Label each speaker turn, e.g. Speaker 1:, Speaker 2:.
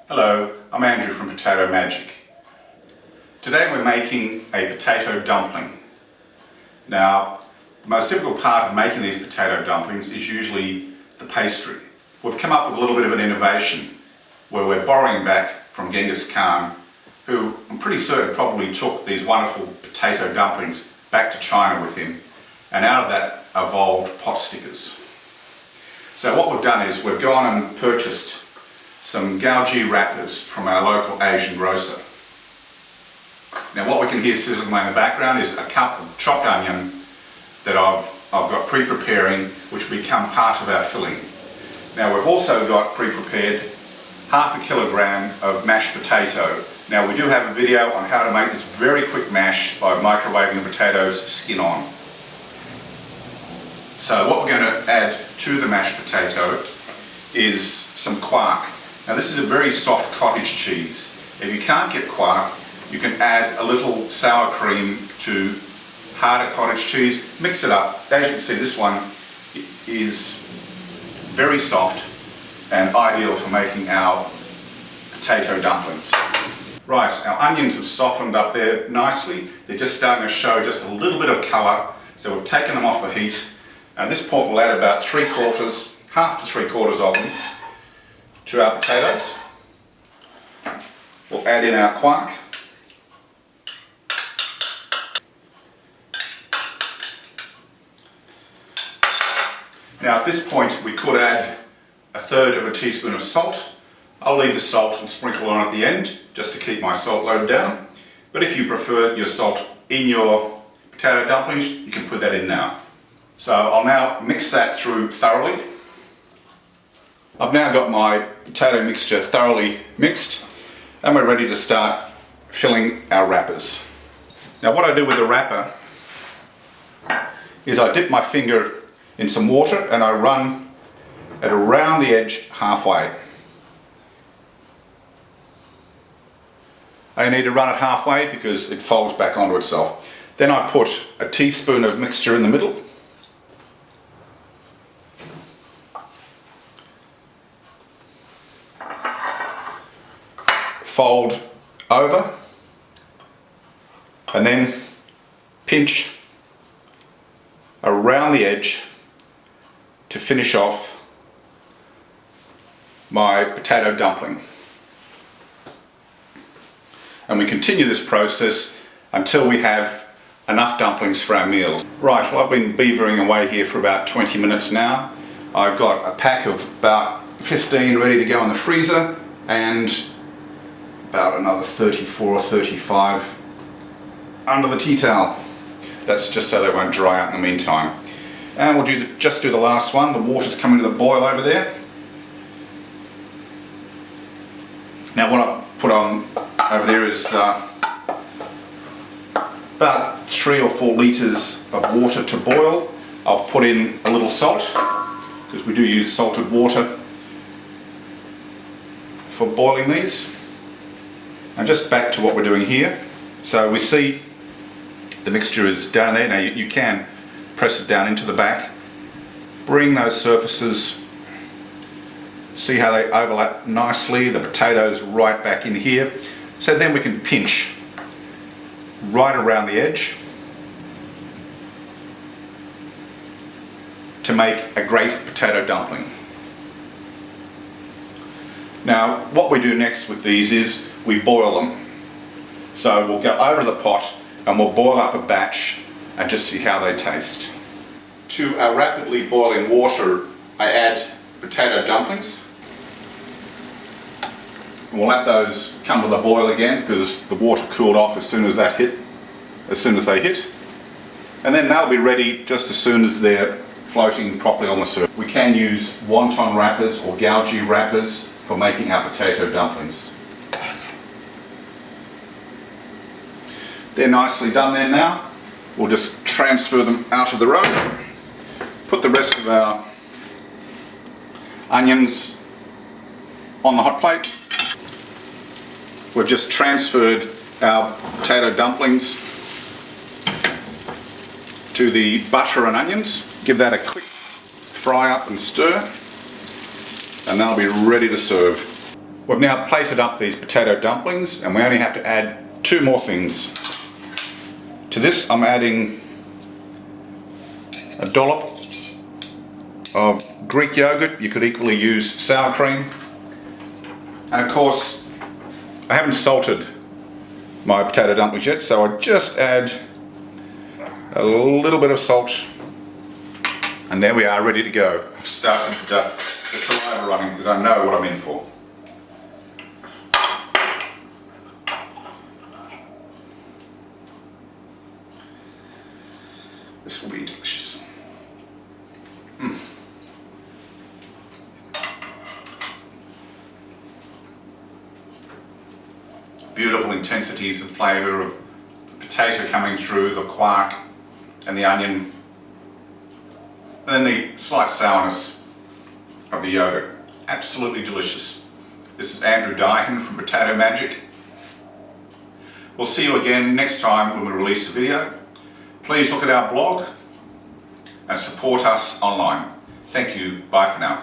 Speaker 1: Hello, I'm Andrew from Potato Magic. Today we're making a potato dumpling. Now, the most difficult part of making these potato dumplings is usually the pastry. We've come up with a little bit of an innovation where we're borrowing back from Genghis Khan, who I'm pretty certain probably took these wonderful potato dumplings back to China with him, and out of that evolved pot stickers. So what we've done is we've gone and purchased some Gaoji wrappers from our local Asian grocer. Now what we can hear sizzling in the background is a cup of chopped onion that I've got pre-preparing, which will become part of our filling. Now we've also got pre-prepared half a kilogram of mashed potato. Now we do have a video on how to make this very quick mash by microwaving the potatoes skin on. So what we're going to add to the mashed potato is some quark. Now this is a very soft cottage cheese. If you can't get quark, you can add a little sour cream to harder cottage cheese, mix it up. As you can see, this one is very soft and ideal for making our potato dumplings. Right, our onions have softened up there nicely. They're just starting to show just a little bit of colour, so we've taken them off the heat. At this point we'll add about half to three quarters of them to our potatoes. We'll add in our quark. Now at this point we could add a third of a teaspoon of salt. I'll leave the salt and sprinkle on at the end just to keep my salt load down. But if you prefer your salt in your potato dumplings, you can put that in now. So I'll now mix that through thoroughly. I've now got my potato mixture thoroughly mixed and we're ready to start filling our wrappers. Now what I do with the wrapper is I dip my finger in some water and I run it around the edge halfway. I need to run it halfway because it folds back onto itself. Then I put a teaspoon of mixture in the middle. Fold over and then pinch around the edge to finish off my potato dumpling. And we continue this process until we have enough dumplings for our meals. Right, well I've been beavering away here for about 20 minutes now. I've got a pack of about 15 ready to go in the freezer and about another 34 or 35 under the tea towel. That's just so they won't dry out in the meantime. And we'll just do the last one. The water's coming to the boil over there. Now what I've put on over there is about 3 or 4 litres of water to boil. I've put in a little salt, because we do use salted water for boiling these. And just back to what we're doing here. So we see the mixture is down there. Now you can press it down into the back. Bring those surfaces, see how they overlap nicely. The potatoes right back in here. So then we can pinch right around the edge to make a great potato dumpling. Now what we do next with these is we boil them. So we'll go over the pot and we'll boil up a batch and just see how they taste. To our rapidly boiling water I add potato dumplings. We'll let those come to the boil again because the water cooled off as soon as they hit. And then they'll be ready just as soon as they're floating properly on the surface. We can use wonton wrappers or Gaoji wrappers for making our potato dumplings. They're nicely done there now. We'll just transfer them out of the row. Put the rest of our onions on the hot plate. We've just transferred our potato dumplings to the butter and onions. Give that a quick fry up and stir, and they'll be ready to serve. We've now plated up these potato dumplings and we only have to add 2 more things. To this I'm adding a dollop of Greek yogurt. You could equally use sour cream. And of course, I haven't salted my potato dumplings yet, so I just add a little bit of salt. And there we are, ready to go. I've started the saliva running because I know what I'm in for. This will be delicious. Beautiful intensities of flavour of the potato coming through, the quark and the onion, and then the slight sourness of the yogurt. Absolutely delicious. This is Andrew Dyhan from Potato Magic. We'll see you again next time when we release a video. Please look at our blog and support us online. Thank you. Bye for now.